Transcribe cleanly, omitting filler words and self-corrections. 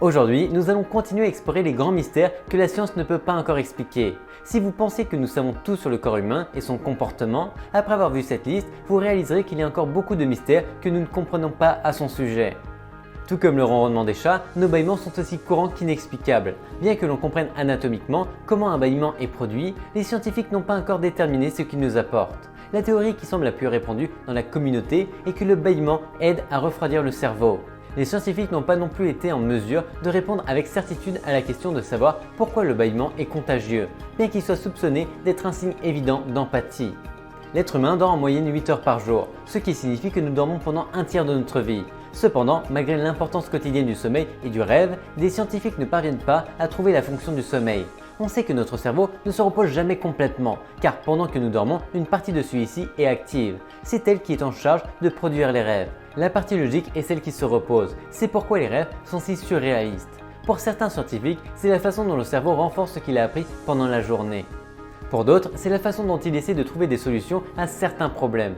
Aujourd'hui, nous allons continuer à explorer les grands mystères que la science ne peut pas encore expliquer. Si vous pensez que nous savons tout sur le corps humain et son comportement, après avoir vu cette liste, vous réaliserez qu'il y a encore beaucoup de mystères que nous ne comprenons pas à son sujet. Tout comme le ronronnement des chats, nos bâillements sont aussi courants qu'inexplicables. Bien que l'on comprenne anatomiquement comment un bâillement est produit, les scientifiques n'ont pas encore déterminé ce qu'il nous apporte. La théorie qui semble la plus répandue dans la communauté est que le bâillement aide à refroidir le cerveau. Les scientifiques n'ont pas non plus été en mesure de répondre avec certitude à la question de savoir pourquoi le bâillement est contagieux, bien qu'il soit soupçonné d'être un signe évident d'empathie. L'être humain dort en moyenne 8 heures par jour, ce qui signifie que nous dormons pendant un tiers de notre vie. Cependant, malgré l'importance quotidienne du sommeil et du rêve, des scientifiques ne parviennent pas à trouver la fonction du sommeil. On sait que notre cerveau ne se repose jamais complètement, car pendant que nous dormons, une partie de celui-ci est active. C'est elle qui est en charge de produire les rêves. La partie logique est celle qui se repose. C'est pourquoi les rêves sont si surréalistes. Pour certains scientifiques, c'est la façon dont le cerveau renforce ce qu'il a appris pendant la journée. Pour d'autres, c'est la façon dont il essaie de trouver des solutions à certains problèmes.